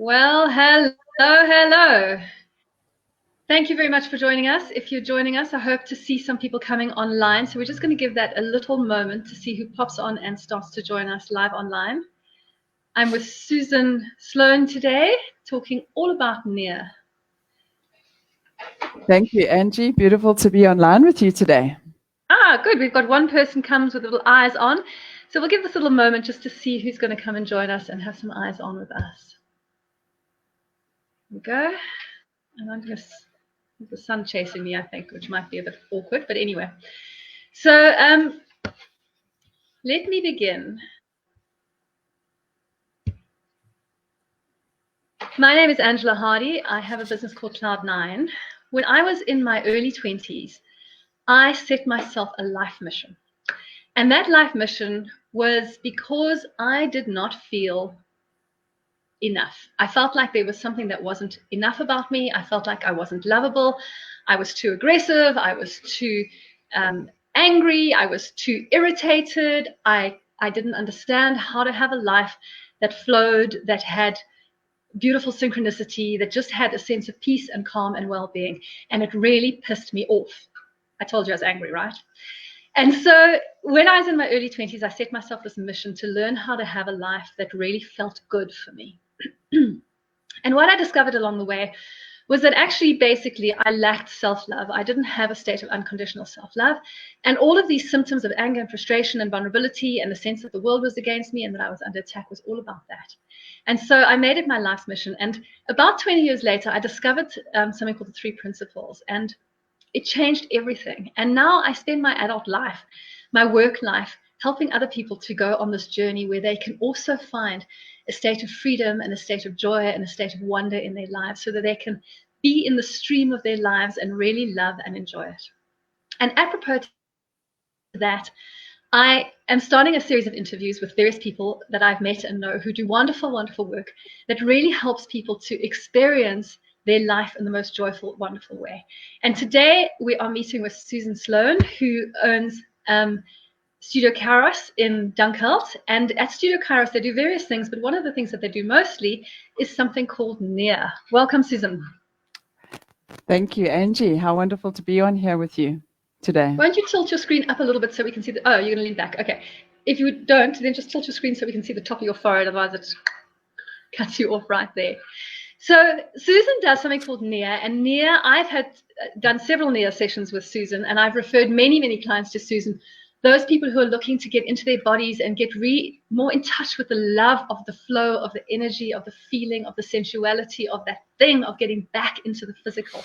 Well, hello. Thank you very much for joining us. If you're joining us, I hope to see some people coming online. So we're just going to give that a little moment to see who pops on and starts to join us live online. I'm with Susan Sloan today, talking all about NEAR. Thank you, Angie. Beautiful to be online with you today. Good. We've got one person comes with little eyes on. So we'll give this a little moment just to see who's going to come and join us and have some eyes on with us. Here we go. And I'm going to the sun chasing me, I think, which might be a bit awkward, but anyway. So let me begin. My name is Angela Hardy. I have a business called Cloud9. When I was in my early 20s, I set myself a life mission. And that life mission was because I did not feel enough. I felt like there was something that wasn't enough about me. I felt like I wasn't lovable. I was too aggressive. I was too angry. I was too irritated. I didn't understand how to have a life that flowed, that had beautiful synchronicity, that just had a sense of peace and calm and well-being. And it really pissed me off. I told you I was angry, right? And so when I was in my early 20s, I set myself this mission to learn how to have a life that really felt good for me. And what I discovered along the way was that actually, basically, I lacked self-love. I didn't have a state of unconditional self-love. And all of these symptoms of anger and frustration and vulnerability and the sense that the world was against me and that I was under attack was all about that. And so I made it my life's mission. And about 20 years later, I discovered something called the 3 principles. And it changed everything. And now I spend my adult life, my work life, helping other people to go on this journey where they can also find a state of freedom and a state of joy and a state of wonder in their lives so that they can be in the stream of their lives and really love and enjoy it. And apropos to that, I am starting a series of interviews with various people that I've met and know who do wonderful, wonderful work that really helps people to experience their life in the most joyful, wonderful way. And today we are meeting with Susan Sloan, who owns Studio Kairos in Dunkeld. And at Studio Kairos, they do various things, but one of the things that they do mostly is something called NEAR. Welcome, Susan. Thank you, Angie. How wonderful to be on here with you today. Why don't you tilt your screen up a little bit so we can see the, oh, you're going to lean back. Okay. If you don't, then just tilt your screen so we can see the top of your forehead, otherwise it cuts you off right there. So Susan does something called NEAR, and NEAR, I've done several NEAR sessions with Susan, and I've referred many, many clients to Susan, those people who are looking to get into their bodies and get more in touch with the love of the flow, of the energy, of the feeling, of the sensuality, of that thing, of getting back into the physical.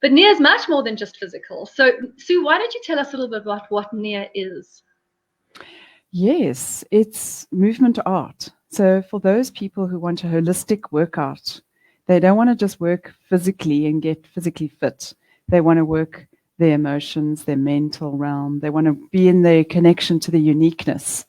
But NEAR is much more than just physical. So Sue, why don't you tell us a little bit about what NEAR is? Yes, it's movement art. So for those people who want a holistic workout, they don't want to just work physically and get physically fit. They want to work their emotions, their mental realm. They want to be in their connection to the uniqueness,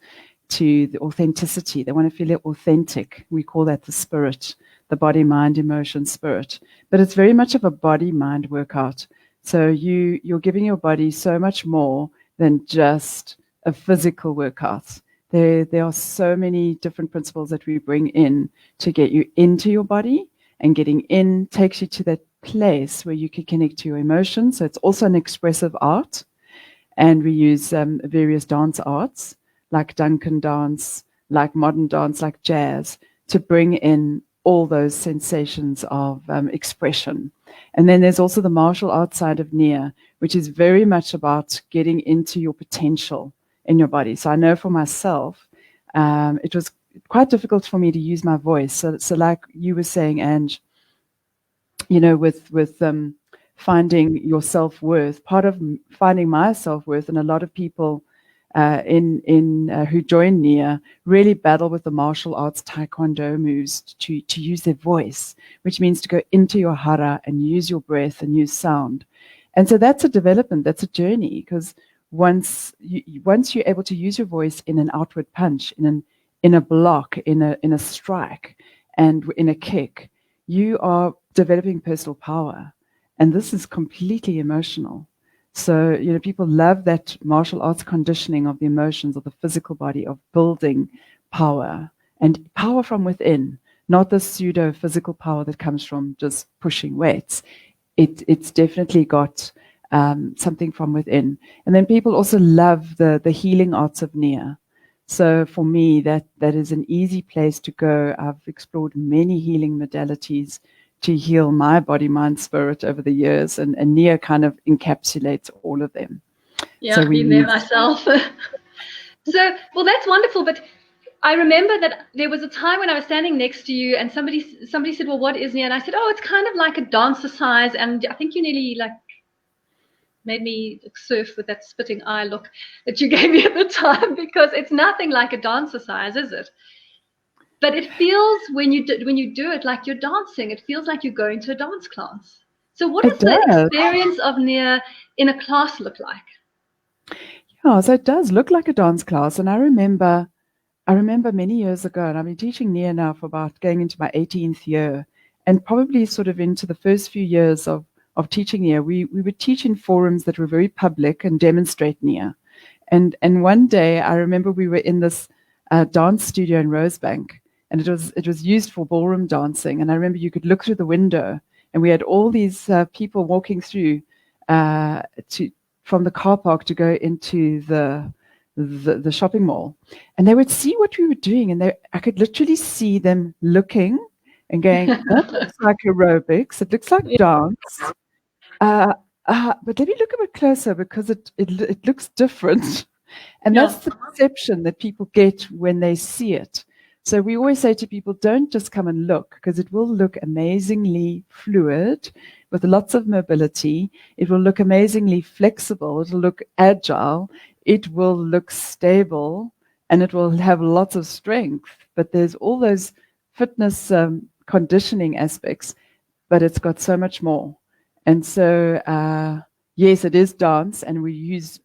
to the authenticity. They want to feel authentic. We call that the spirit, the body, mind, emotion, spirit. But it's very much of a body-mind workout. So you're giving your body so much more than just a physical workout. There are so many different principles that we bring in to get you into your body, and getting in takes you to that place where you can connect to your emotions. So it's also an expressive art. And we use various dance arts like Duncan dance, like modern dance, like jazz, to bring in all those sensations of expression. And then there's also the martial arts side of NEAR, which is very much about getting into your potential in your body. So I know for myself, it was quite difficult for me to use my voice. So like you were saying, Ange, you know, with finding your self-worth, part of finding my self-worth, and a lot of people who join NEAR really battle with the martial arts taekwondo moves to use their voice, which means to go into your hara and use your breath and use sound. And so that's a development, that's a journey, because once you're able to use your voice in an outward punch, in a block, in a strike, and in a kick, you are developing personal power. And this is completely emotional. So, you know, people love that martial arts conditioning of the emotions of the physical body, of building power, and power from within, not the pseudo physical power that comes from just pushing weights. It's definitely got something from within. And then people also love the healing arts of Nia. So for me, that is an easy place to go. I've explored many healing modalities to heal my body, mind, spirit over the years, and Nia kind of encapsulates all of them. Yeah, so I've been there myself. So, well, that's wonderful. But I remember that there was a time when I was standing next to you, and somebody said, "Well, what is Nia?" And I said, "Oh, it's kind of like a dancercise." And I think you nearly made me surf with that spitting eye look that you gave me at the time, because it's nothing like a dancercise, is it? But it feels when you do it like you're dancing. It feels like you're going to a dance class. So what does the experience of Nia in a class look like? Yeah, so it does look like a dance class. And I remember many years ago, and I've been teaching Nia now for about going into my 18th year, and probably sort of into the first few years of teaching Nia, we would teach in forums that were very public and demonstrate Nia. And one day I remember we were in this dance studio in Rosebank, and it was used for ballroom dancing. And I remember you could look through the window, and we had all these people walking through from the car park to go into the shopping mall, and they would see what we were doing, and I could literally see them looking and going, "That looks like aerobics. It looks like dance." But let me look a bit closer, because it looks different. And that's the perception that people get when they see it. So we always say to people, don't just come and look, because it will look amazingly fluid with lots of mobility. It will look amazingly flexible. It will look agile. It will look stable, and it will have lots of strength. But there's all those fitness conditioning aspects, but it's got so much more. And so, yes, it is dance, and we use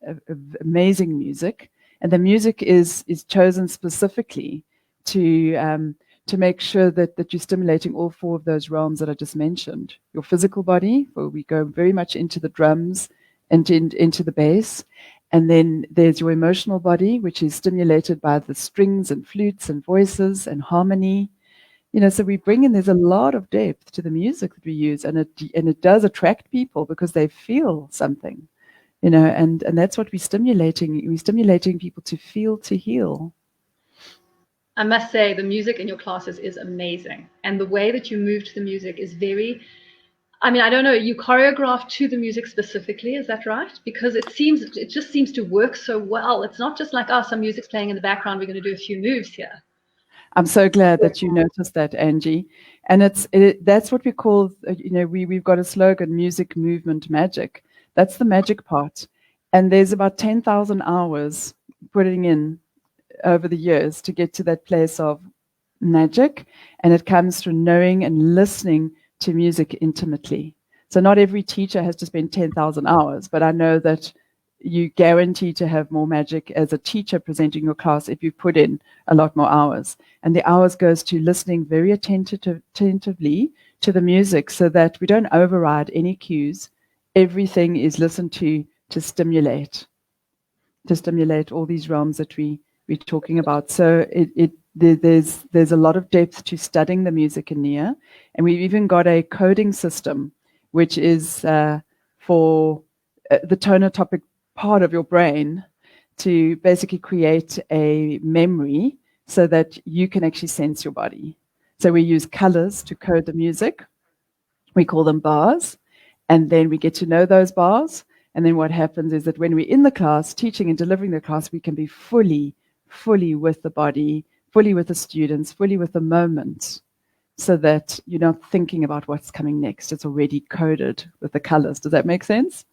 amazing music. And the music is chosen specifically to make sure that you're stimulating all four of those realms that I just mentioned. Your physical body, where we go very much into the drums and into the bass. And then there's your emotional body, which is stimulated by the strings and flutes and voices and harmony. So we bring in, there's a lot of depth to the music that we use, and it does attract people because they feel something, and that's what we're stimulating. We're stimulating people to feel, to heal. I must say, the music in your classes is amazing. And the way that you move to the music is I don't know, you choreograph to the music specifically, is that right? Because it just seems to work so well. It's not just like, some music's playing in the background, we're going to do a few moves here. I'm so glad that you noticed that, Angie. And that's what we call, we've got a slogan, music, movement, magic. That's the magic part. And there's about 10,000 hours putting in over the years to get to that place of magic. And it comes through knowing and listening to music intimately. So not every teacher has to spend 10,000 hours, but I know that you guarantee to have more magic as a teacher presenting your class if you put in a lot more hours. And the hours goes to listening very attentively to the music, so that we don't override any cues. Everything is listened to stimulate all these realms that we're talking about. So there's a lot of depth to studying the music in Nia, and we've even got a coding system, which is for the tonotopic part of your brain, to basically create a memory so that you can actually sense your body. So we use colors to code the music. We call them bars, and then we get to know those bars. And then what happens is that when we're in the class, teaching and delivering the class, we can be fully with the body, fully with the students, fully with the moment, so that you're not thinking about what's coming next. It's already coded with the colors. Does that make sense?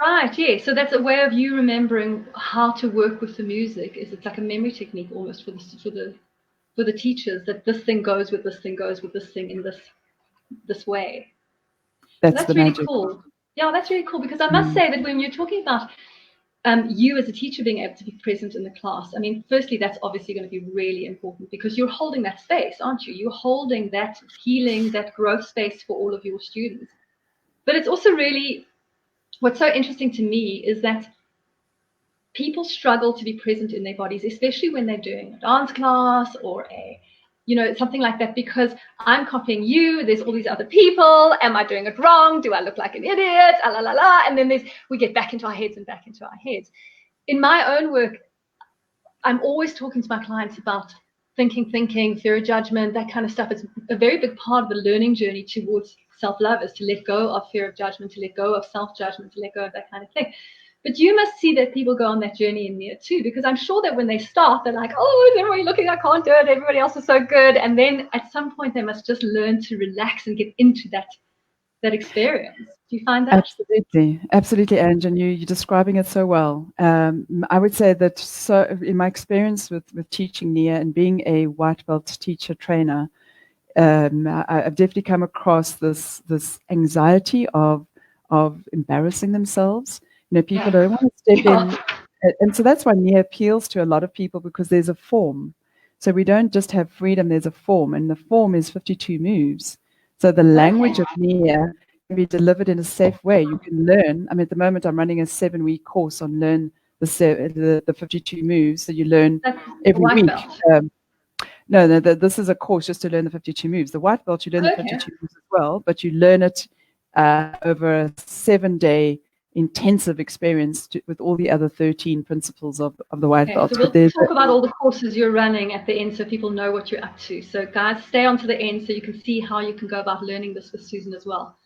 Right, yeah. So that's a way of you remembering how to work with the music. It's like a memory technique almost for the teachers, that this thing goes with this thing goes with this thing in this way. That's really magic. Cool. Yeah, that's really cool, because I must say that when you're talking about you as a teacher being able to be present in the class, firstly, that's obviously going to be really important, because you're holding that space, aren't you? You're holding that healing, that growth space for all of your students. But it's also really, what's so interesting to me is that people struggle to be present in their bodies, especially when they're doing a dance class or a something like that, because I'm copying you. There's all these other people. Am I doing it wrong? Do I look like an idiot? La la la. And then we get back into our heads and back into our heads. In my own work, I'm always talking to my clients about thinking, fear of judgment, that kind of stuff. It's a very big part of the learning journey towards self-love, is to let go of fear of judgment, to let go of self-judgment, to let go of that kind of thing. But you must see that people go on that journey in NEAR too, because I'm sure that when they start, they're like, oh, is everybody looking? I can't do it. Everybody else is so good. And then at some point, they must just learn to relax and get into that experience. Do you find that? Absolutely, Ange, and you're describing it so well. I would say that, so in my experience with teaching NEAR and being a white belt teacher trainer, I've definitely come across this anxiety of embarrassing themselves. People don't want to step in, and so that's why NEAR appeals to a lot of people, because there's a form. So we don't just have freedom, there's a form, and the form is 52 moves. So the language of NEAR can be delivered in a safe way. You can learn. I mean, at the moment, I'm running a 7-week course on learn the 52 moves. So you learn every week. No, this is a course just to learn the 52 moves. The white belt, you learn the 52 moves as well, but you learn it over a 7-day intensive experience with all the other 13 principles of the white belt. So we'll talk about all the courses you're running at the end, so people know what you're up to. So guys, stay on to the end so you can see how you can go about learning this with Susan as well.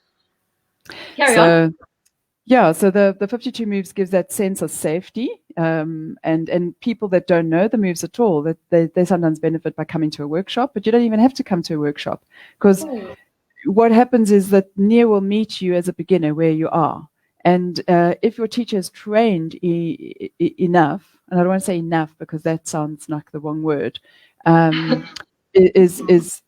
Carry on. Yeah, so the 52 moves gives that sense of safety, and people that don't know the moves at all, that they sometimes benefit by coming to a workshop, but you don't even have to come to a workshop, because what happens is that NEAR will meet you as a beginner where you are. And if your teacher is trained enough, and I don't want to say enough because that sounds like the wrong word, is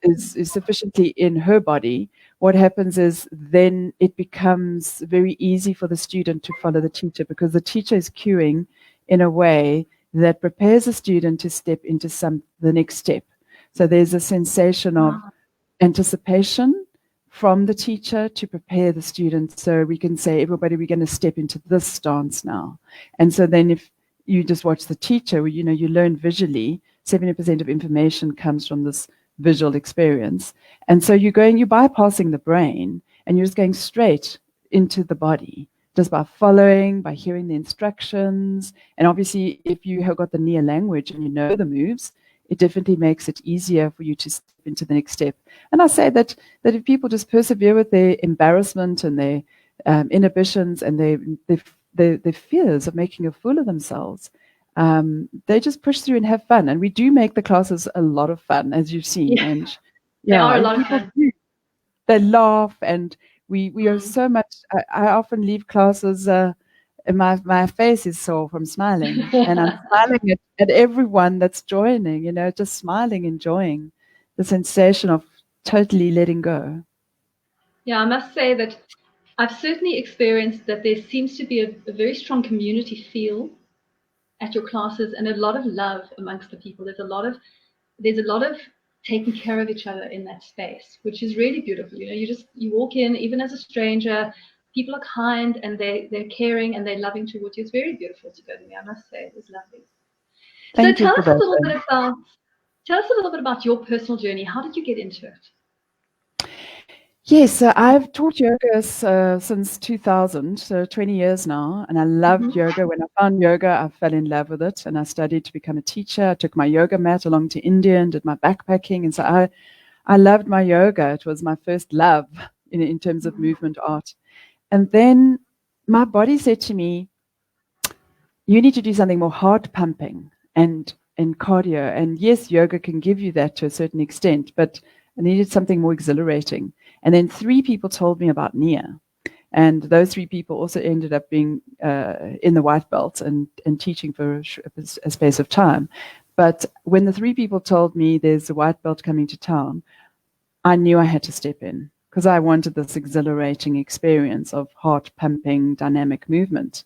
sufficiently in her body, what happens is then it becomes very easy for the student to follow the teacher, because the teacher is cueing in a way that prepares the student to step into the next step. So there's a sensation of anticipation from the teacher to prepare the student. So we can say, everybody, we're going to step into this stance now. And so then if you just watch the teacher, you learn visually. 70% of information comes from this visual experience. And so you're bypassing the brain, and you're just going straight into the body, just by following, by hearing the instructions. And obviously, if you have got the NEAR language and you know the moves, it definitely makes it easier for you to step into the next step. And I say that if people just persevere with their embarrassment and their inhibitions and their fears of making a fool of themselves, they just push through and have fun. And we do make the classes a lot of fun, as you've seen. And they are a lot of fun. They laugh, and we are so much. I often leave classes. And my face is sore from smiling, and I'm smiling at everyone that's joining, just smiling, enjoying the sensation of totally letting go. Yeah, I must say that I've certainly experienced that there seems to be a very strong community feel at your classes, and a lot of love amongst the people. There's a lot of taking care of each other in that space, which is really beautiful. You walk in, even as a stranger, people are kind and they're caring and they're loving towards you. It's very beautiful to go there. I must say, it was lovely. Thank you. Tell us a little bit about your personal journey. How did you get into it? Yes, I've taught yoga since 2000, so 20 years now, and I loved yoga. When I found yoga, I fell in love with it, and I studied to become a teacher. I took my yoga mat along to India and did my backpacking, and so I loved my yoga. It was my first love in terms of movement art. And then my body said to me, you need to do something more heart pumping and cardio. And yes, yoga can give you that to a certain extent, but I needed something more exhilarating. And then 3 people told me about NEAR. And those 3 people also ended up being in the white belt and teaching for a space of time. But when the 3 people told me there's a white belt coming to town, I knew I had to step in, because I wanted this exhilarating experience of heart-pumping, dynamic movement.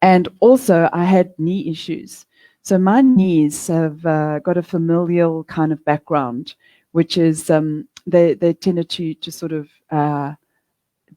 And also, I had knee issues. So my knees have got a familial kind of background, which is they tended to sort of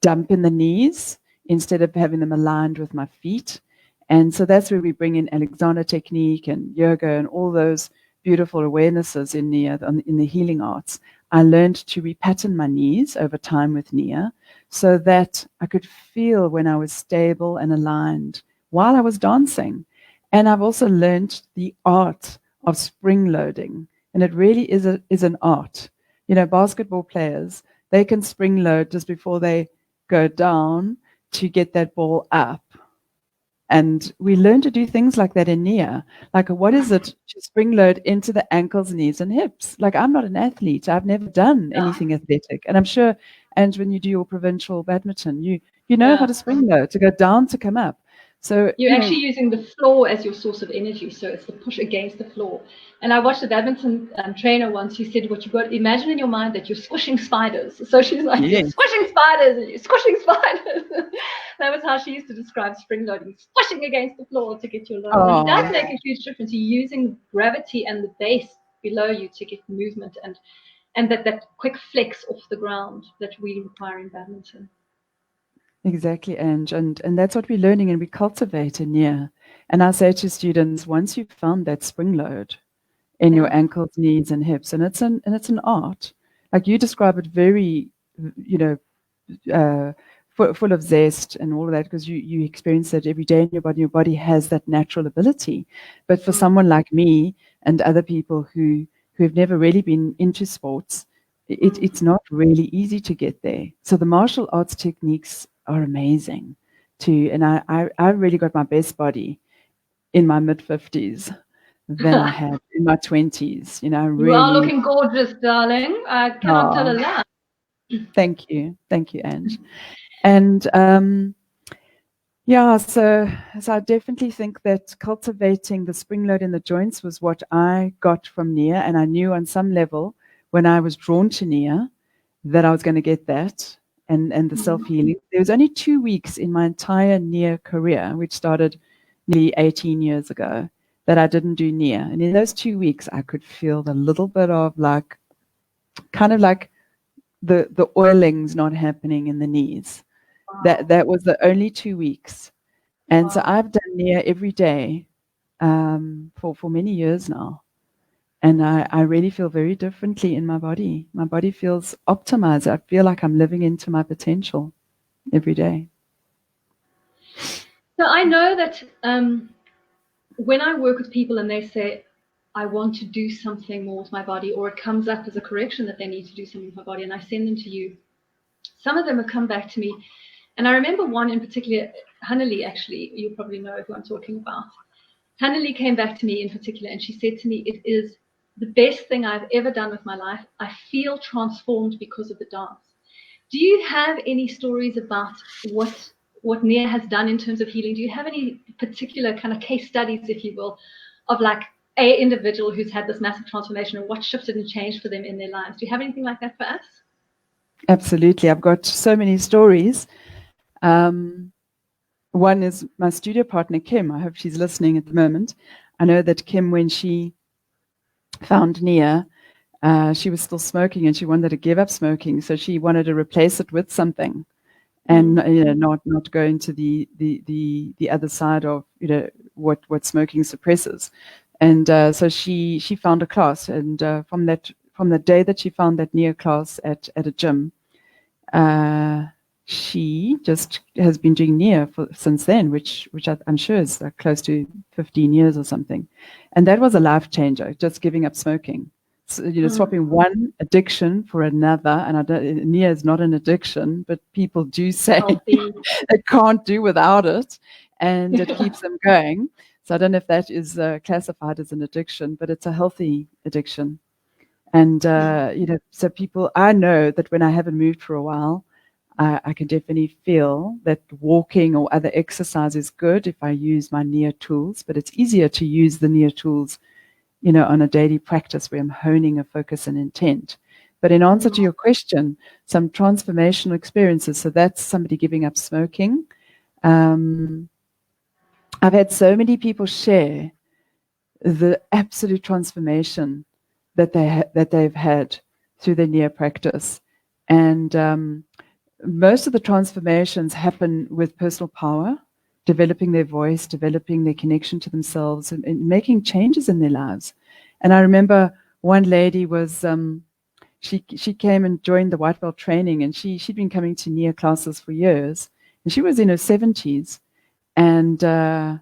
dump in the knees instead of having them aligned with my feet. And so that's where we bring in Alexander technique and yoga and all those beautiful awarenesses in Nia, in the healing arts, I learned to repattern my knees over time with Nia so that I could feel when I was stable and aligned while I was dancing. And I've also learned the art of spring loading. And it really is an art. You know, basketball players, they can spring load just before they go down to get that ball up. And we learn to do things like that in Nia. Like, what is it to spring load into the ankles, knees, and hips? Like, I'm not an athlete. I've never done anything athletic. And I'm sure, and when you do your provincial badminton, you know how to spring load, to go down, to come up. So you're actually using the floor as your source of energy. So it's the push against the floor. And I watched a badminton trainer once who said, what you've got to imagine in your mind that you're squishing spiders. So she's like, you're squishing spiders, and you're squishing spiders. That was how she used to describe spring loading, squishing against the floor to get your load. And it does make a huge difference. You're using gravity and the base below you to get movement and that quick flex off the ground that we require in badminton. Exactly, Ange, and that's what we're learning and we cultivate in Nia. And I say to students, once you've found that spring load in your ankles, knees, and hips, and it's an art. Like you describe it very, full of zest and all of that, because you experience it every day in your body. Your body has that natural ability. But for someone like me and other people who have never really been into sports, it's not really easy to get there. So the martial arts techniques are amazing too. And I really got my best body in my mid-50s than I had in my 20s. You know, you are looking gorgeous, darling. I cannot tell a lie. Thank you, Ange. And so I definitely think that cultivating the spring load in the joints was what I got from Nia, and I knew on some level when I was drawn to Nia that I was going to get that and the self-healing. There was only 2 weeks in my entire Nia career, which started nearly 18 years ago, that I didn't do Nia. And in those 2 weeks, I could feel the little bit of like, kind of like the oilings not happening in the knees. Wow. That was the only 2 weeks. And so I've done Nia every day for many years now. And I really feel very differently in my body. My body feels optimized. I feel like I'm living into my potential every day. So I know that when I work with people and they say, I want to do something more with my body, or it comes up as a correction that they need to do something with my body, and I send them to you, some of them have come back to me. And I remember one in particular, Hanali, actually, you probably know who I'm talking about. Hanali came back to me in particular, and she said to me, it is the best thing I've ever done with my life. I feel transformed because of the dance. Do you have any stories about what Nia has done in terms of healing? Do you have any particular kind of case studies, if you will, of like an individual who's had this massive transformation and what shifted and changed for them in their lives? Do you have anything like that for us? Absolutely. I've got so many stories. One is my studio partner, Kim. I hope she's listening at the moment. I know that Kim, when she found Nia, she was still smoking and she wanted to give up smoking. So she wanted to replace it with something and not go into the other side of what smoking suppresses. And so she found a class, and from the day that she found that Nia class at a gym, she just has been doing Nia since then, which I'm sure is like close to 15 years or something. And that was a life changer, just giving up smoking. So, swapping one addiction for another. And Nia is not an addiction, but people do say they can't do without it, and it keeps them going. So I don't know if that is classified as an addiction, but it's a healthy addiction. And, so people, I know that when I haven't moved for a while, I can definitely feel that walking or other exercise is good if I use my Nia tools, but it's easier to use the Nia tools, on a daily practice where I'm honing a focus and intent. But in answer to your question, some transformational experiences. So that's somebody giving up smoking. I've had so many people share the absolute transformation that they've had through their Nia practice. And most of the transformations happen with personal power, developing their voice, developing their connection to themselves, and making changes in their lives. And I remember one lady was she came and joined the white belt training, and she'd been coming to Nia classes for years, and she was in her 70s, and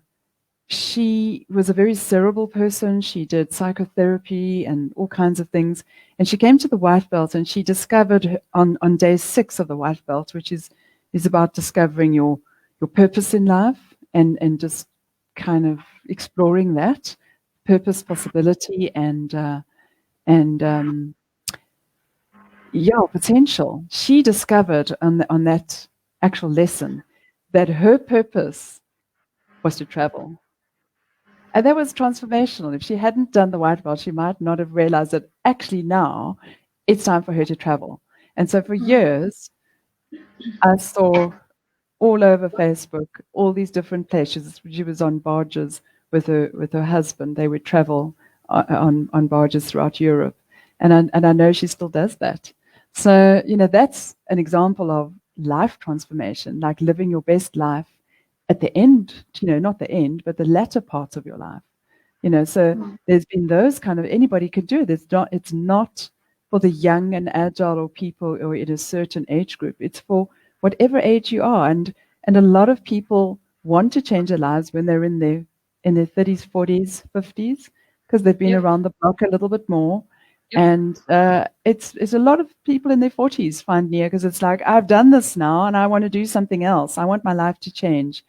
she was a very cerebral person. She did psychotherapy and all kinds of things. And she came to the white belt, and she discovered on day 6 of the white belt, which is about discovering your purpose in life, and just kind of exploring that purpose, possibility, and yeah, potential. She discovered on that actual lesson that her purpose was to travel. And that was transformational. If she hadn't done the white belt, she might not have realized that actually now it's time for her to travel. And so for years, I saw all over Facebook all these different places. She was on barges with her husband. They would travel on barges throughout Europe, and I know she still does that. So that's an example of life transformation, like living your best life at the end. Not the end, but the latter parts of your life. So there's been those kind of, anybody could do it. It's not for the young and agile or people or in a certain age group. It's for whatever age you are. And a lot of people want to change their lives when they're in their 30s, 40s, 50s, because they've been around the block a little bit more. And it's a lot of people in their 40s find Nia, because it's like, I've done this now and I want to do something else. I want my life to change.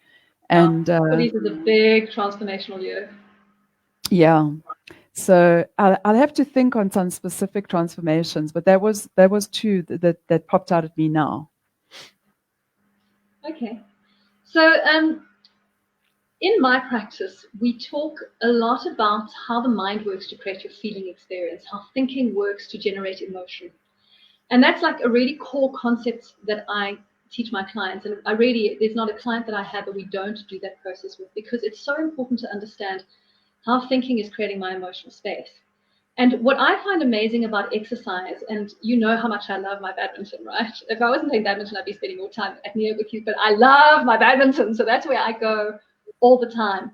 And 40s is a big transformational year. Yeah. So I'll have to think on some specific transformations, but there was two that popped out at me now. Okay. So in my practice, we talk a lot about how the mind works to create your feeling experience, how thinking works to generate emotion. And that's like a really core concept that I teach my clients. And there's not a client that I have that we don't do that process with, because it's so important to understand how thinking is creating my emotional space. And what I find amazing about exercise, and you know how much I love my badminton, right? If I wasn't playing badminton, I'd be spending more time at Nia with you, but I love my badminton. So that's where I go all the time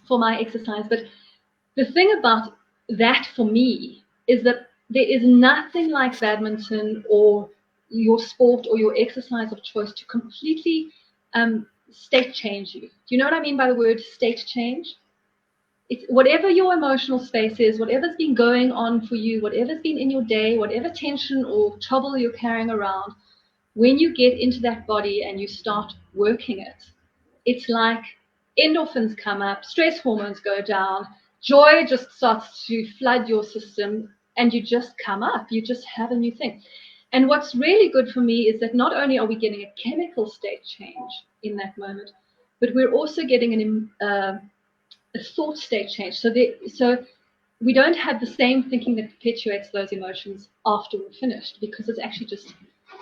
for my exercise. But the thing about that for me is that there is nothing like badminton or your sport or your exercise of choice to completely state change you. Do you know what I mean by the word state change? It's whatever your emotional space is, whatever's been going on for you, whatever's been in your day, whatever tension or trouble you're carrying around, when you get into that body and you start working it, it's like endorphins come up, stress hormones go down, joy just starts to flood your system, and you just come up. You just have a new thing. And what's really good for me is that not only are we getting a chemical state change in that moment, but we're also getting a thought state change. So we don't have the same thinking that perpetuates those emotions after we're finished, because it's actually just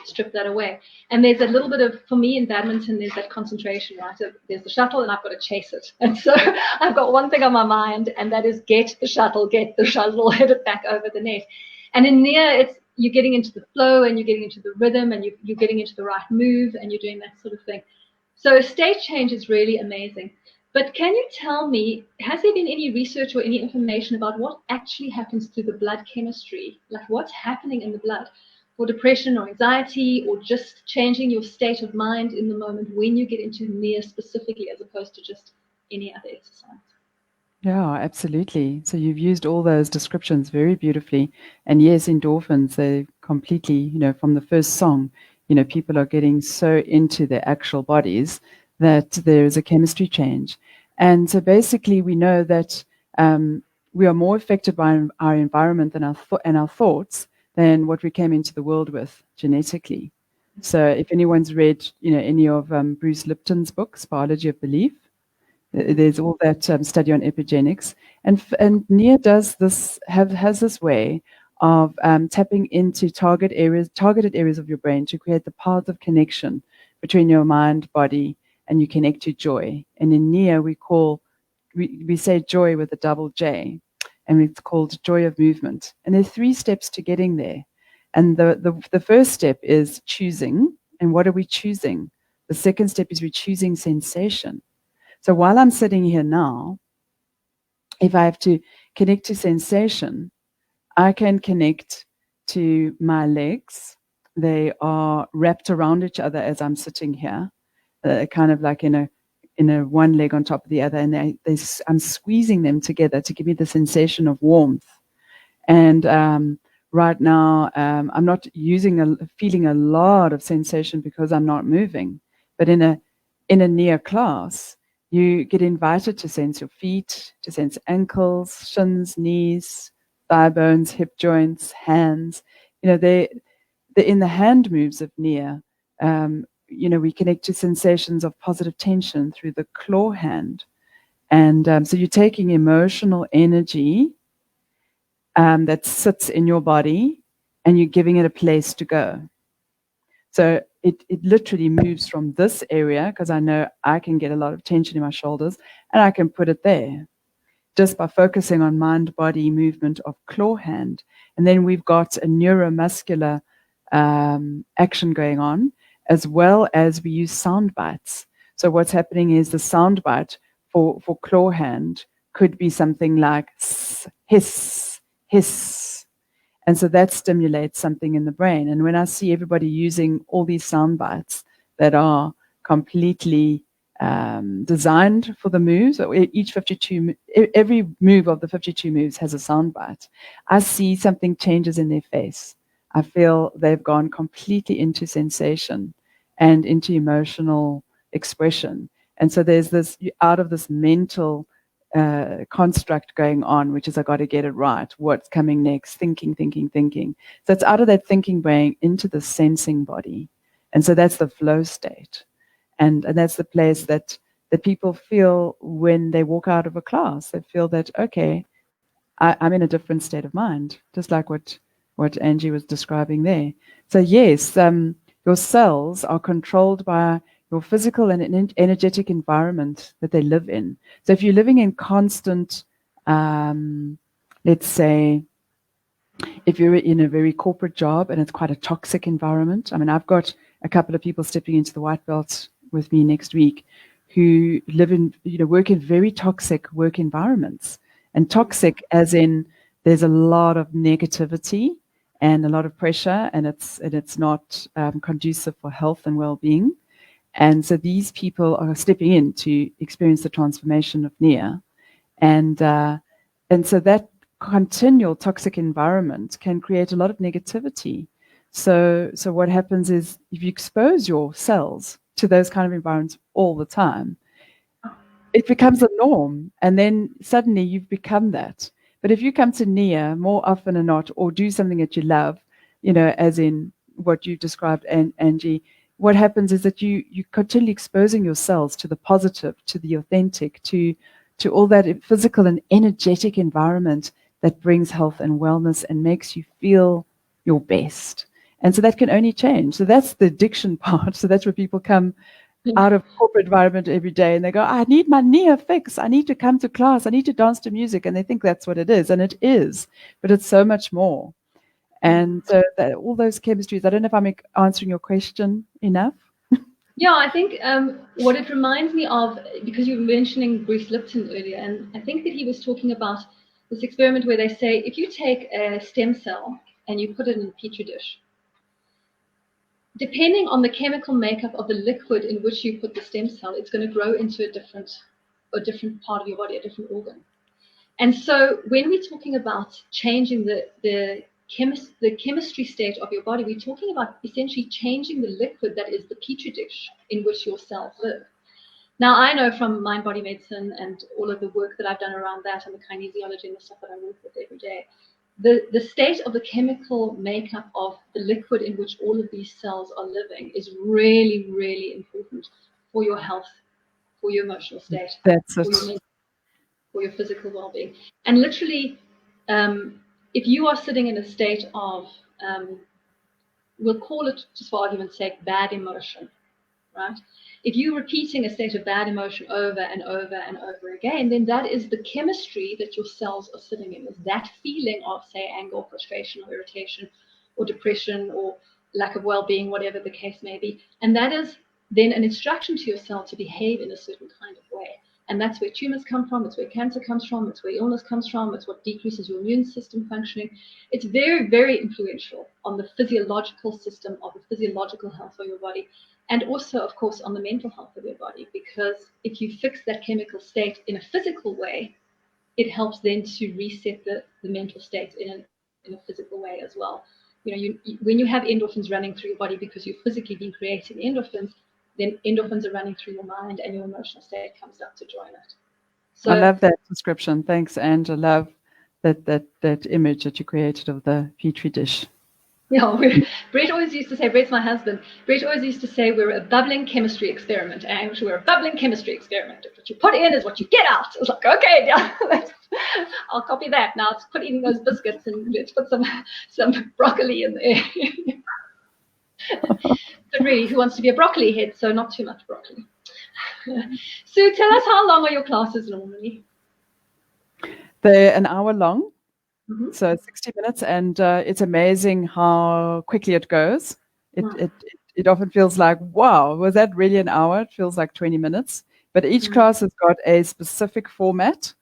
stripped that away. And there's a little bit of, for me in badminton, there's that concentration, right? So there's the shuttle and I've got to chase it. And so I've got one thing on my mind, and that is get the shuttle, hit it back over the net. And in Nia, you're getting into the flow and you're getting into the rhythm and you're getting into the right move and you're doing that sort of thing. So state change is really amazing. But can you tell me, has there been any research or any information about what actually happens to the blood chemistry? Like what's happening in the blood for depression or anxiety, or just changing your state of mind in the moment when you get into Nia specifically, as opposed to just any other exercise? Yeah, absolutely. So you've used all those descriptions very beautifully. And yes, endorphins, they completely, from the first song, people are getting so into their actual bodies that there is a chemistry change. And so basically we know that we are more affected by our environment and our thoughts than what we came into the world with genetically. So if anyone's read, any of Bruce Lipton's books, Biology of Belief, there's all that study on epigenetics, and Nia has this way of tapping into targeted areas of your brain to create the paths of connection between your mind, body, and you connect to joy. And in Nia, we say joy with a double J, and it's called joy of movement. And there are 3 steps to getting there. And the first step is choosing. And what are we choosing? The second step is we're choosing sensation. So while I'm sitting here now, if I have to connect to sensation, I can connect to my legs. They are wrapped around each other as I'm sitting here, kind of like in a one leg on top of the other, and I'm squeezing them together to give me the sensation of warmth. And right now, I'm not feeling a lot of sensation because I'm not moving. But in a near class, you get invited to sense your feet, to sense ankles, shins, knees, thigh bones, hip joints, hands. They in the hand moves of near. We connect to sensations of positive tension through the claw hand, and so you're taking emotional energy that sits in your body, and you're giving it a place to go. So it literally moves from this area, because I know I can get a lot of tension in my shoulders, and I can put it there just by focusing on mind-body movement of claw hand. And then we've got a neuromuscular action going on, as well as we use sound bites. So what's happening is the sound bite for claw hand could be something like hiss, hiss. And so that stimulates something in the brain. And when I see everybody using all these sound bites that are completely designed for the moves, each 52, every move of the 52 moves has a sound bite, I see something changes in their face. I feel they've gone completely into sensation and into emotional expression. And so there's this, out of this mental construct going on, which is I got to get it right. What's coming next? Thinking. So it's out of that thinking brain into the sensing body. And so that's the flow state. And that's the place that people feel when they walk out of a class. They feel that, okay, I'm in a different state of mind, just like what Angie was describing there. So yes, your cells are controlled by your physical and energetic environment that they live in. So if you're living in constant, let's say, if you're in a very corporate job and it's quite a toxic environment. I mean, I've got a couple of people stepping into the white belt with me next week who work in very toxic work environments. And toxic as in there's a lot of negativity and a lot of pressure, and it's not conducive for health and well-being. And so these people are stepping in to experience the transformation of Nia. And so that continual toxic environment can create a lot of negativity. So what happens is if you expose your cells to those kind of environments all the time, it becomes a norm, and then suddenly you've become that. But if you come to Nia more often than not, or do something that you love, as in what you described, Angie, what happens is that you continually exposing your cells to the positive, to the authentic, to all that physical and energetic environment that brings health and wellness and makes you feel your best. And so that can only change. So that's the addiction part. So that's where people come out of corporate environment every day and they go, I need my Nia fix. I need to come to class. I need to dance to music. And they think that's what it is. And it is, but it's so much more. And so all those chemistries, I don't know if I'm answering your question enough. Yeah, I think what it reminds me of, because you were mentioning Bruce Lipton earlier, and I think that he was talking about this experiment where they say if you take a stem cell and you put it in a petri dish, depending on the chemical makeup of the liquid in which you put the stem cell, it's going to grow into a different part of your body, a different organ. And so when we're talking about changing the chemistry state of your body, we're talking about essentially changing the liquid that is the petri dish in which your cells live. Now, I know from mind body medicine and all of the work that I've done around that and the kinesiology and the stuff that I work with every day, the state of the chemical makeup of the liquid in which all of these cells are living is really, really important for your health, for your emotional state, That's it. for your physical well-being. And literally, if you are sitting in a state of, we'll call it, just for argument's sake, bad emotion, right? If you're repeating a state of bad emotion over and over and over again, then that is the chemistry that your cells are sitting in, is that feeling of, say, anger or frustration or irritation or depression or lack of well-being, whatever the case may be. And that is then an instruction to your cell to behave in a certain kind of way. And that's where tumors come from, it's where cancer comes from, it's where illness comes from, it's what decreases your immune system functioning. It's very, very influential on the physiological system, of the physiological health of your body, and also, of course, on the mental health of your body, because if you fix that chemical state in a physical way, it helps then to reset the mental state in a physical way as well. When you have endorphins running through your body because you've physically been creating endorphins, then endorphins are running through your mind and your emotional state comes up to join it. I love that description. Thanks, Ange. I love that image that you created of the petri dish. Yeah, Brett always used to say, Brett's my husband, Brett always used to say we're a bubbling chemistry experiment, and we're a bubbling chemistry experiment. What you put in is what you get out. I was like, okay, yeah, I'll copy that. Now let's put in those biscuits and let's put some broccoli in there. But really, who wants to be a broccoli head? So not too much broccoli. So tell us, how long are your classes normally? They're an hour long. Mm-hmm. So 60 minutes, and it's amazing how quickly it goes. It often feels like, wow, was that really an hour? It feels like 20 minutes. But each class has got a specific format.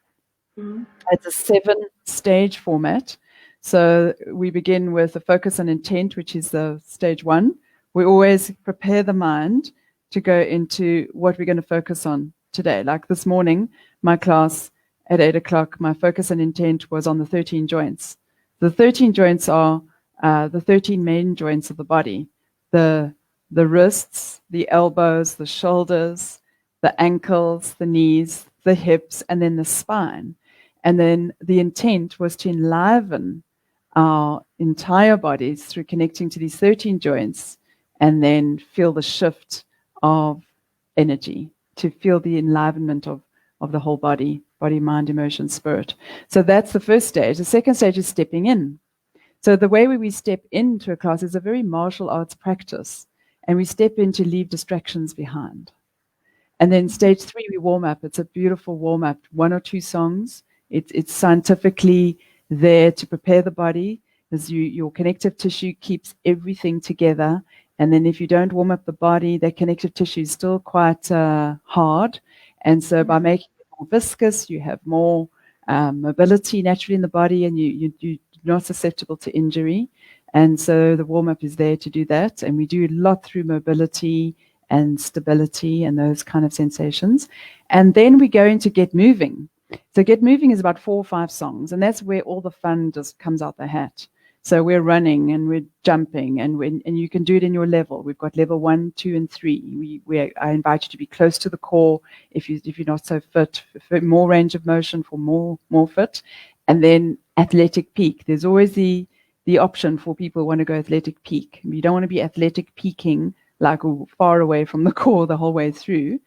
Mm-hmm. It's a 7-stage format. So we begin with the focus and intent, which is the stage 1. We always prepare the mind to go into what we're going to focus on today. Like this morning, my class at 8 o'clock, my focus and intent was on the 13 joints. The 13 joints are the 13 main joints of the body. The wrists, the elbows, the shoulders, the ankles, the knees, the hips, and then the spine. And then the intent was to enliven our entire bodies through connecting to these 13 joints and then feel the shift of energy, to feel the enlivenment of the whole body, mind, emotion, spirit. So that's the first stage. The second stage is stepping in. So the way we step into a class is a very martial arts practice, and we step in to leave distractions behind. And then stage 3, we warm up. It's a beautiful warm up, 1 or 2 songs. It's scientifically there to prepare the body, as your connective tissue keeps everything together. And then if you don't warm up the body, that connective tissue is still quite hard. And so by making it more viscous, you have more mobility naturally in the body, and you're not susceptible to injury. And so the warm-up is there to do that. And we do a lot through mobility and stability and those kind of sensations. And then we go into Get Moving. So Get Moving is about 4 or 5 songs, and that's where all the fun just comes out the hat. So we're running and we're jumping, and you can do it in your level. We've got level 1, 2, and 3. I invite you to be close to the core if you're not so fit, for more range of motion, for more fit. And then athletic peak. There's always the option for people who want to go athletic peak. You don't want to be athletic peaking like far away from the core the whole way through.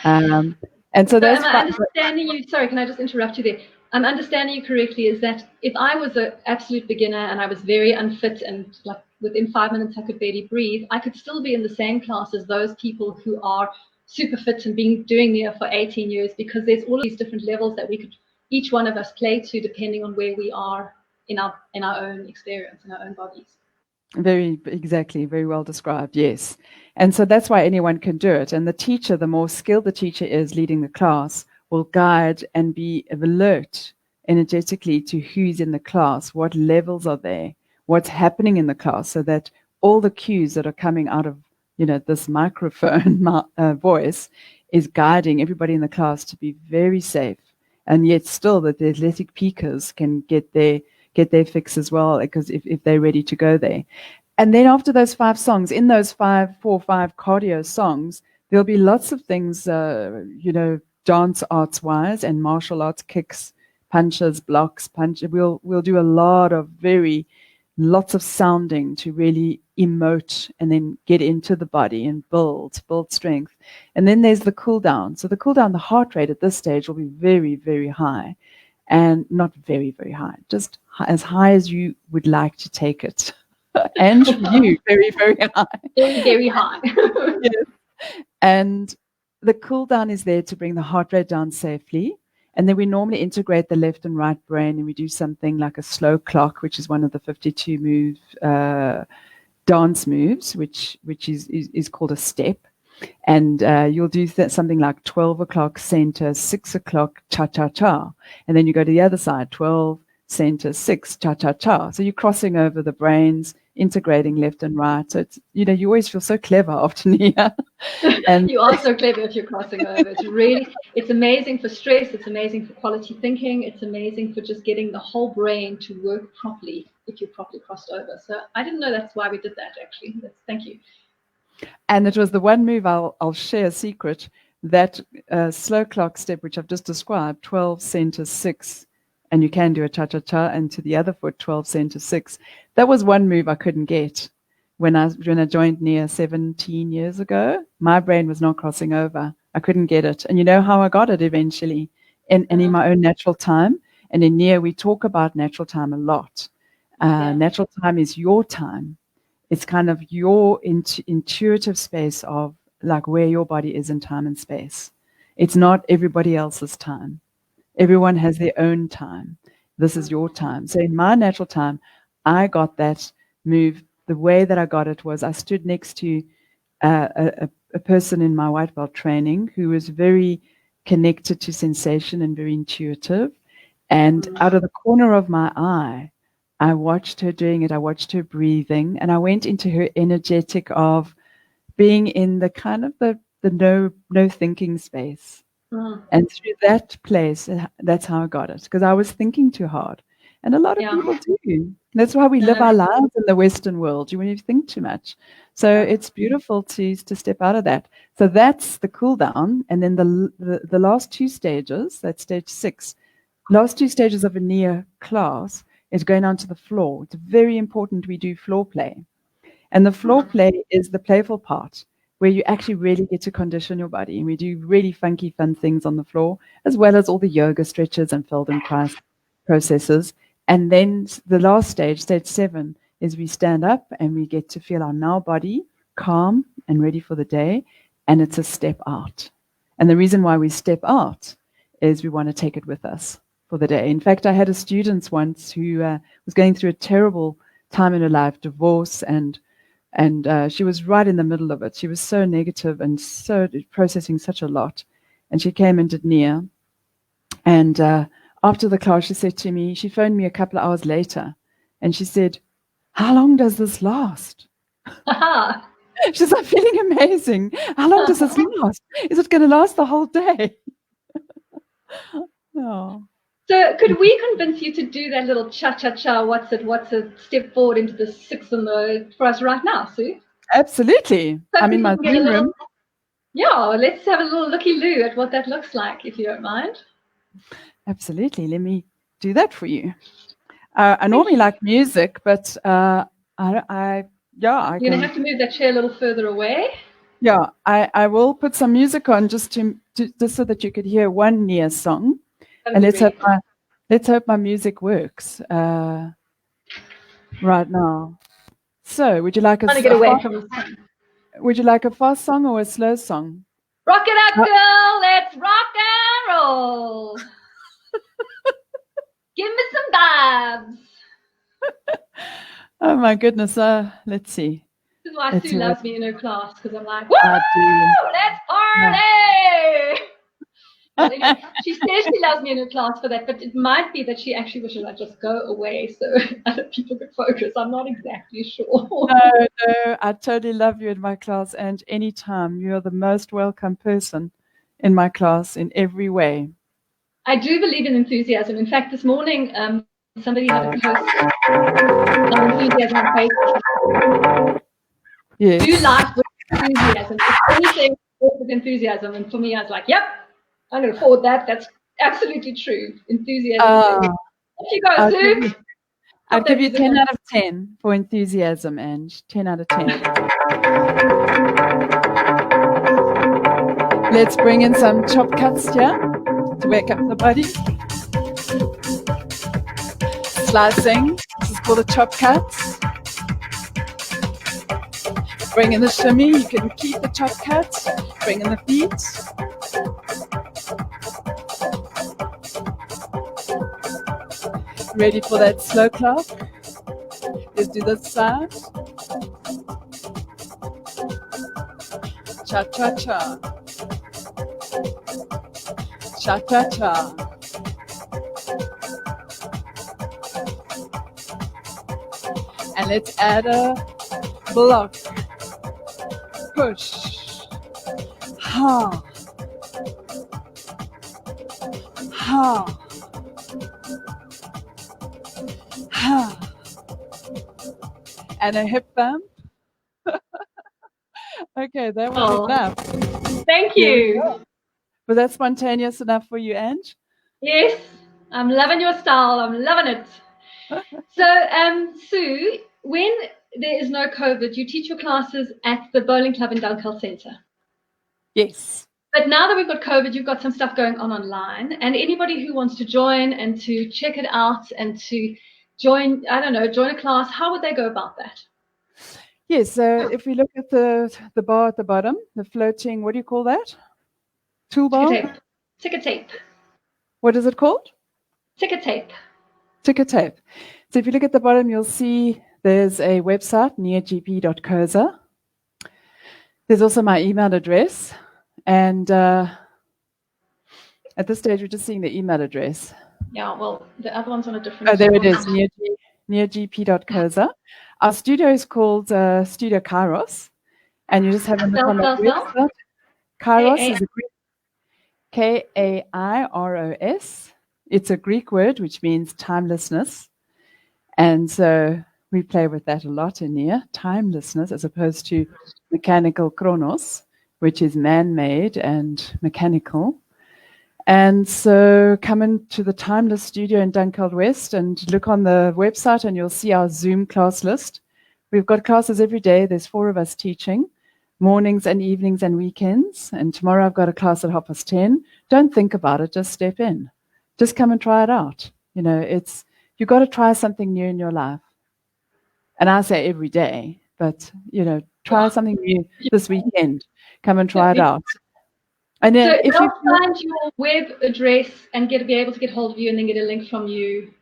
And so that's. Am I understanding you? Sorry, can I just interrupt you there? I'm understanding you correctly, is that if I was an absolute beginner and I was very unfit and like within 5 minutes I could barely breathe, I could still be in the same class as those people who are super fit and been doing there for 18 years, because there's all of these different levels that we could, each one of us, play to depending on where we are in our own experience, in our own bodies. Very well described, yes. And so that's why anyone can do it. And the teacher, the more skilled the teacher is leading the class, will guide and be alert energetically to who's in the class, what levels are there, what's happening in the class, so that all the cues that are coming out of this microphone voice is guiding everybody in the class to be very safe, and yet still that the athletic peakers can get their fix as well, because if they're ready to go there. And then after those 5 songs, in those 4 or 5 cardio songs, there'll be lots of things, dance arts wise and martial arts, kicks, punches, blocks, we'll do a lot of lots of sounding to really emote and then get into the body and build strength. And then there's the cool down. So the cool down, the heart rate at this stage will be very, very high, and not very, very high, just as high as you would like to take it. And you, very, very high. Very, very high. Yes. And the cool down is there to bring the heart rate down safely. And then we normally integrate the left and right brain, and we do something like a slow clock, which is one of the 52 dance moves, which is called a step. And you'll do something like 12 o'clock center, 6 o'clock cha-cha-cha. And then you go to the other side, 12 center, 6 cha-cha-cha. So you're crossing over the brains, integrating left and right. So it's, you know, you always feel so clever after Nia. And you are so clever if you're crossing over. It's amazing for stress. It's amazing for quality thinking. It's amazing for just getting the whole brain to work properly if you're properly crossed over. So I didn't know that's why we did that, actually. Thank you. And it was the one move, I'll share a secret, that slow clock step, which I've just described, 12 center 6, and you can do a cha-cha-cha, and to the other foot, 12 center 6. That was one move I couldn't get when I joined Nia 17 years ago. My brain was not crossing over. I couldn't get it. And you know how I got it eventually? And in my own natural time. And in Nia, we talk about natural time a lot. Natural time is your time. It's kind of your intuitive space of like where your body is in time and space. It's not everybody else's time. Everyone has their own time. This is your time. So in my natural time, I got that move. The way that I got it was I stood next to a person in my white belt training who was very connected to sensation and very intuitive. And out of the corner of my eye, I watched her doing it. I watched her breathing, and I went into her energetic of being in the kind of the no thinking space. And through that place, that's how I got it, because I was thinking too hard. And a lot of people do. That's why we live our lives in the Western world, when you think too much. So it's beautiful to step out of that. So that's the cool down. And then the last two stages, that's stage 6, last two stages of a Nia class is going onto the floor. It's very important we do floor play. And the floor play is the playful part where you actually really get to condition your body. And we do really funky, fun things on the floor, as well as all the yoga stretches and Feldenkrais processes. And then the last stage, stage 7, is we stand up and we get to feel our now body calm and ready for the day. And it's a step out. And the reason why we step out is we want to take it with us for the day. In fact, I had a student once who was going through a terrible time in her life, divorce, and she was right in the middle of it. She was so negative and so processing such a lot. And she came and did Nia. And after the class, she said to me, she phoned me a couple of hours later, and she said, "How long does this last?" She said, "I'm feeling amazing. How long does this last? Is it going to last the whole day?" Oh. So could we convince you to do that little cha-cha-cha, what's it, step forward into the 6 for us right now, Sue? Absolutely. So I'm in my Zoom room. Yeah, let's have a little looky-loo at what that looks like, if you don't mind. Absolutely. Let me do that for you. I normally like music, but You're going to have to move that chair a little further away. Yeah, I will put some music on just so that you could hear one Nia song. And let's hope my music works right now. So, would you like would you like a fast song or a slow song? Rock it up, girl. Let's rock and roll. Give me some vibes. Oh my goodness. Let's see. This is why Sue loves me in her class, because I'm like, woo, let's party. Anyway, she says she loves me in her class for that, but it might be that she actually wishes I'd just go away so other people could focus. I'm not exactly sure. No, I totally love you in my class, and anytime. You're the most welcome person in my class in every way. I do believe in enthusiasm. In fact, this morning, somebody had a post on enthusiasm on Facebook. Yes. Do life with enthusiasm. If anything, with enthusiasm. And for me, I was like, yep, I'm going to forward that. That's absolutely true. Enthusiasm. If you go, Sue. I'll give you 10 out of 10 for enthusiasm, Ange. 10 out of 10. Let's bring in some chop cuts here to wake up the body. Slicing. This is called a chop cut. Bring in the shimmy. You can keep the chop cut. Bring in the feet. Ready for that slow clap? Let's do this side. Cha-cha-cha. Cha-cha-cha. And let's add a block. Push. Ha. Ha. Ha. And a hip bump. Okay, that was enough. Thank you. Was that spontaneous enough for you, Ange? Yes, I'm loving your style. I'm loving it. So, Sue, when there is no COVID, you teach your classes at the bowling club in Dunkeld Centre. Yes. But now that we've got COVID, you've got some stuff going on online. And anybody who wants to join and to check it out and to join, I don't know, join a class, how would they go about that? Yes, so if we look at the bar at the bottom, the floating, what do you call that? Toolbar? Ticker tape. Ticker tape. What is it called? Ticker tape. Ticker tape. So if you look at the bottom, you'll see there's a website, neargp.coza. There's also my email address. And at this stage, we're just seeing the email address. Yeah, well, the other one's on a different... Oh, there it is, neargp.coza. Our studio is called Studio Kairos. And you just have a look on that website. Kairos is a Greek, Kairos. It's a Greek word, which means timelessness. And so we play with that a lot in here, timelessness, as opposed to mechanical chronos, which is man-made and mechanical. And so come into the Timeless Studio in Dunkeld West and look on the website and you'll see our Zoom class list. We've got classes every day. There's 4 of us teaching, mornings and evenings and weekends. And tomorrow I've got a class at 10:30. Don't think about it. Just step in. Just come and try it out. You know, you've got to try something new in your life. And I say every day, but, you know, try something new this weekend. Come and try it out. And then so if you find your web address and be able to get hold of you and then get a link from you.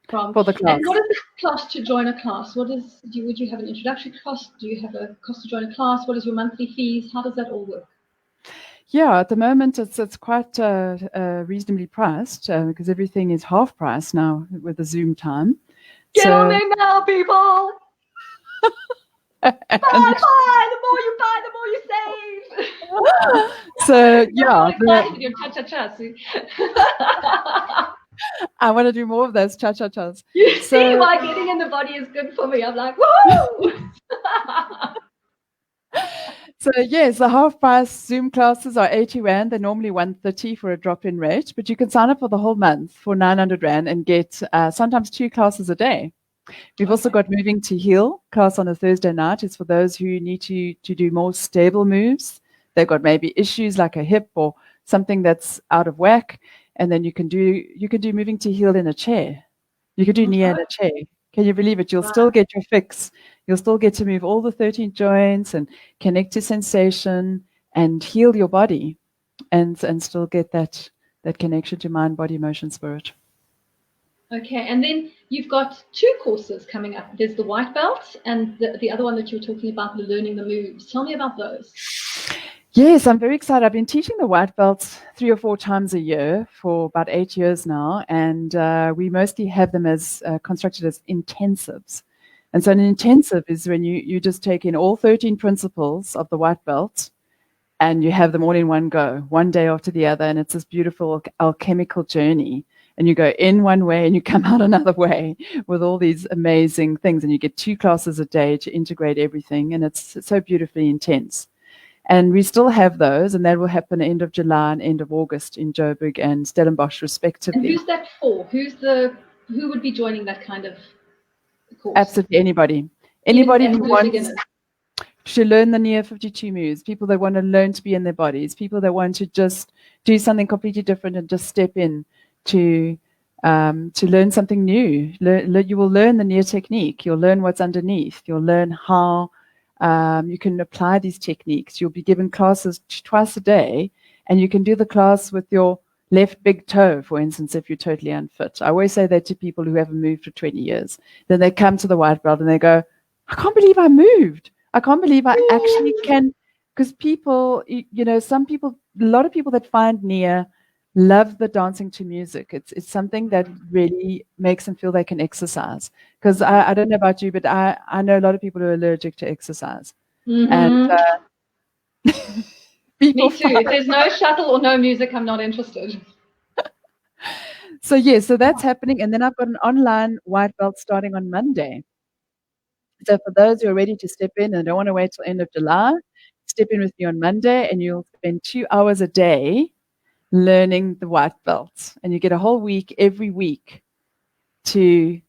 For the class. And what is the cost to join a class? Would you have an introductory cost? Do you have a cost to join a class? What is your monthly fees? How does that all work? Yeah, at the moment it's quite reasonably priced because everything is half price now with the Zoom time. Get on there now, people! Buy! The more you buy, the more you save. So yeah, your cha-cha-cha. I want to do more of those cha-cha-chas. You see why getting in the body is good for me. I'm like, woo! So yes, the half-price Zoom classes are 80 Rand. They're normally 130 for a drop-in rate, but you can sign up for the whole month for 900 Rand and get sometimes 2 classes a day. We've also got Moving to Heal class on a Thursday night. It's for those who need to do more stable moves. They've got maybe issues like a hip or something that's out of whack, and then you can do Moving to Heal in a chair. You could do Nia in a chair. Can you believe it? You'll still get your fix. You'll still get to move all the 13 joints and connect to sensation and heal your body and still get that connection to mind, body, emotion, spirit. Okay, and then you've got 2 courses coming up. There's the white belt and the other one that you were talking about, the learning the moves. Tell me about those. Yes, I'm very excited. I've been teaching the white belts 3 or 4 times a year for about 8 years now, and we mostly have them as constructed as intensives. And so an intensive is when you just take in all 13 principles of the white belt and you have them all in one go, one day after the other, and it's this beautiful alchemical journey. And you go in one way and you come out another way with all these amazing things, and you get 2 classes a day to integrate everything, and it's so beautifully intense. And we still have those, and that will happen end of July and end of August in Joburg and Stellenbosch, respectively. And who's that for? Who would be joining that kind of course? Absolutely anybody. Anybody who wants to learn the Near 52 moves, people that want to learn to be in their bodies, people that want to just do something completely different and just step in to learn something new. You will learn the Near technique. You'll learn what's underneath. You'll learn how you can apply these techniques. You'll be given classes twice a day, and you can do the class with your left big toe, for instance, if you're totally unfit. I always say that to people who haven't moved for 20 years. Then they come to the white belt and they go, I can't believe I moved. I can't believe I actually can because people, some people, a lot of people that find Nia love the dancing to music. It's something that really makes them feel they can exercise. Because I don't know about you, but I know a lot of people who are allergic to exercise. And people Me too. If there's no shuttle or no music, I'm not interested. So that's happening. And then I've got an online white belt starting on Monday. So for those who are ready to step in and don't want to wait till end of July, step in with me on Monday and you'll spend 2 hours a day learning the white belt. And you get a whole week every week to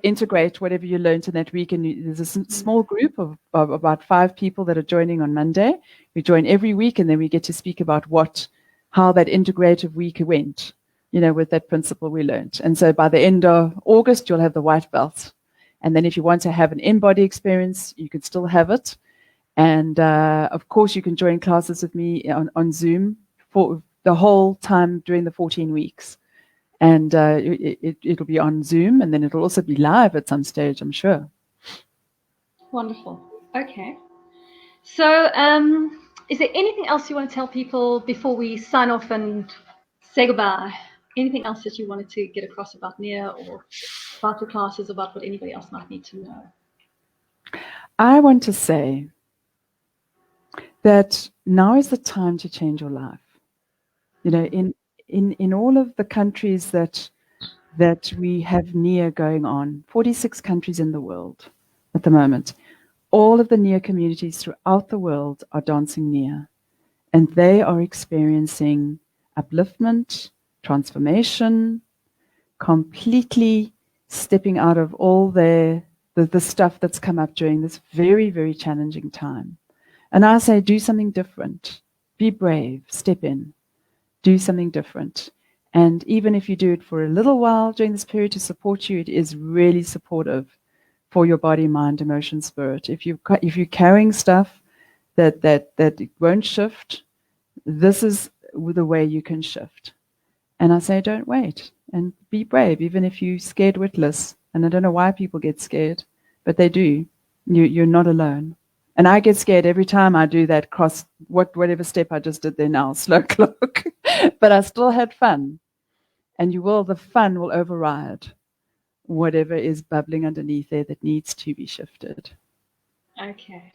integrate whatever you learned in that week. And there's a small group of about 5 people that are joining on Monday. We join every week and then we get to speak about how that integrative week went, with that principle we learned. And so by the end of August, you'll have the white belt. And then if you want to have an in-body experience, you can still have it. And of course, you can join classes with me on Zoom for the whole time during the 14 weeks. And it'll be on Zoom, and then it'll also be live at some stage, I'm sure. Wonderful. Okay. So is there anything else you want to tell people before we sign off and say goodbye? Anything else that you wanted to get across about Nia or about the classes, about what anybody else might need to know? I want to say that now is the time to change your life. In all of the countries that we have Nia going on, 46 countries in the world at the moment, all of the Nia communities throughout the world are dancing Nia, and they are experiencing upliftment, transformation, completely stepping out of all the stuff that's come up during this very, very challenging time. And I say, do something different. Be brave, step in, do something different. And even if you do it for a little while during this period to support you, it is really supportive for your body, mind, emotion, spirit. If you're carrying stuff that it won't shift, this is the way you can shift. And I say, don't wait and be brave, even if you're scared witless. And I don't know why people get scared, but they do. You're not alone. And I get scared every time I do that whatever step I just did there now, slow clock. But I still had fun. And the fun will override whatever is bubbling underneath there that needs to be shifted. Okay.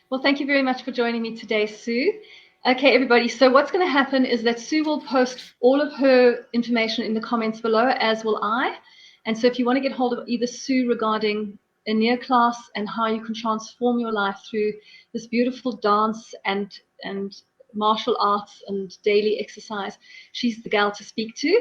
Well, thank you very much for joining me today, Sue. Okay, everybody. So what's going to happen is that Sue will post all of her information in the comments below, as will I. And so if you want to get hold of either Sue regarding a Nia class and how you can transform your life through this beautiful dance and martial arts and daily exercise, she's the gal to speak to.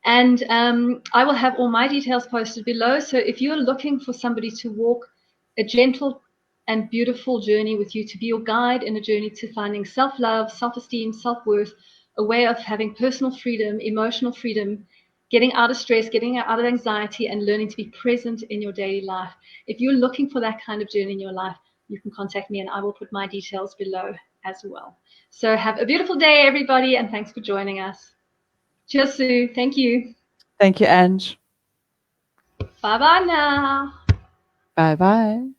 And I will have all my details posted below. So if you're looking for somebody to walk a gentle and beautiful journey with you, to be your guide in a journey to finding self-love, self-esteem, self-worth, a way of having personal freedom, emotional freedom, getting out of stress, getting out of anxiety, and learning to be present in your daily life. If you're looking for that kind of journey in your life, you can contact me and I will put my details below as well. So have a beautiful day, everybody, and thanks for joining us. Cheers, Sue. Thank you. Thank you, Ange. Bye-bye now. Bye-bye.